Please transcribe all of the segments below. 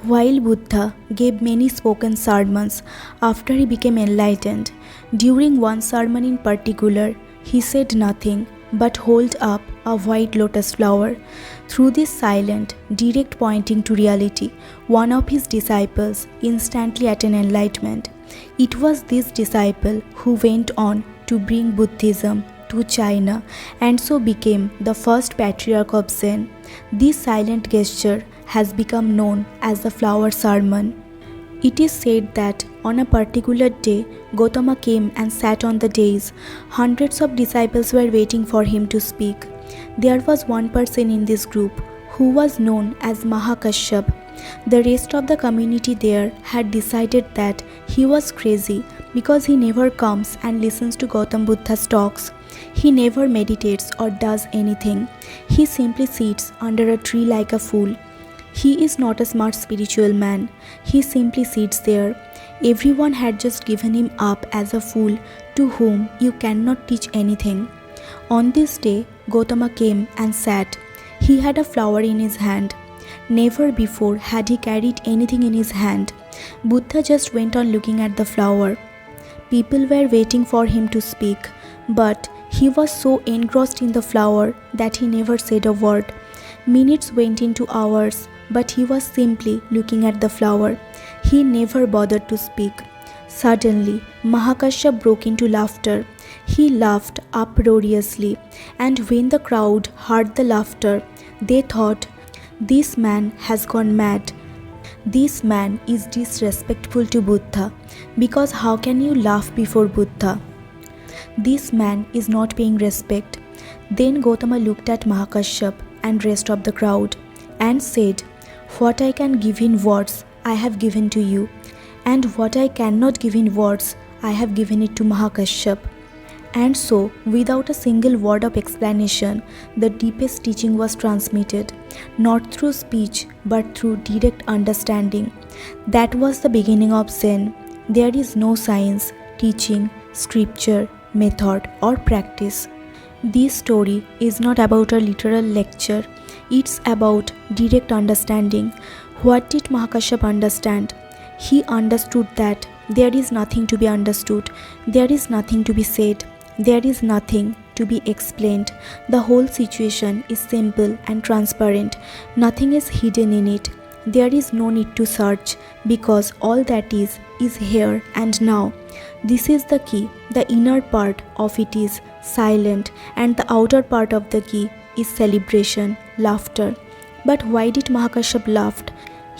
While Buddha gave many spoken sermons after he became enlightened, during one sermon in particular, he said nothing but held up a white lotus flower. Through this silent, direct pointing to reality, one of his disciples instantly attained enlightenment. It was this disciple who went on to bring Buddhism to China and so became the first patriarch of Zen. This silent gesture has become known as the flower sermon. It is said that on a particular day, Gautama came and sat on the dais. Hundreds of disciples were waiting for him to speak. There was one person in this group who was known as Mahakasyapa. The rest of the community there had decided that he was crazy because he never comes and listens to Gautam Buddha's talks. He never meditates or does anything. He simply sits under a tree like a fool. He is not a smart spiritual man. He simply sits there. Everyone had just given him up as a fool to whom you cannot teach anything. On this day, Gautama came and sat. He had a flower in his hand. Never before had he carried anything in his hand. Buddha just went on looking at the flower. People were waiting for him to speak, but he was so engrossed in the flower that he never said a word. Minutes went into hours, but he was simply looking at the flower. He never bothered to speak. Suddenly, Mahakasyapa broke into laughter. He laughed uproariously, and when the crowd heard the laughter, they thought, "This man has gone mad. This man is disrespectful to Buddha, because how can you laugh before Buddha? This man is not paying respect." Then Gautama looked at Mahakasyapa and rest of the crowd and said, "What I can give in words, I have given to you, and what I cannot give in words, I have given it to Mahakasyapa." And so, without a single word of explanation, the deepest teaching was transmitted, not through speech but through direct understanding. That was the beginning of Zen. There is no science, teaching, scripture, method, or practice. This story is not about a literal lecture. It's about direct understanding. What did Mahakasyapa understand? He understood that there is nothing to be understood. There is nothing to be said. There is nothing to be explained. The whole situation is simple and transparent. Nothing is hidden in it. There is no need to search because all that is here and now. This is the key. The inner part of it is silent and the outer part of the key is celebration, laughter. But why did Mahakasyapa laugh?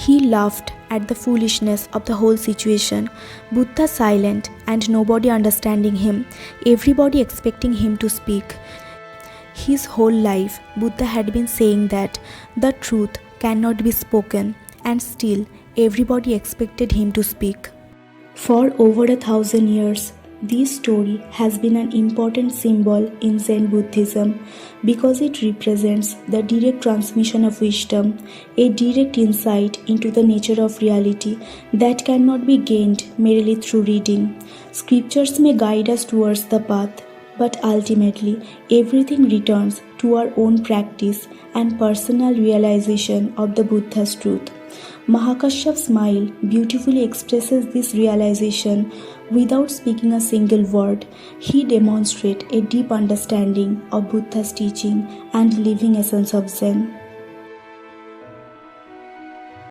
He laughed at the foolishness of the whole situation. Buddha silent and nobody understanding him, everybody expecting him to speak. His whole life, Buddha had been saying that the truth cannot be spoken, and still everybody expected him to speak. For over 1,000 years, this story has been an important symbol in Zen Buddhism because it represents the direct transmission of wisdom, a direct insight into the nature of reality that cannot be gained merely through reading. Scriptures may guide us towards the path, but ultimately everything returns to our own practice and personal realization of the Buddha's truth. Mahakasyapa's smile beautifully expresses this realization. Without speaking a single word, he demonstrates a deep understanding of Buddha's teaching and living essence of Zen.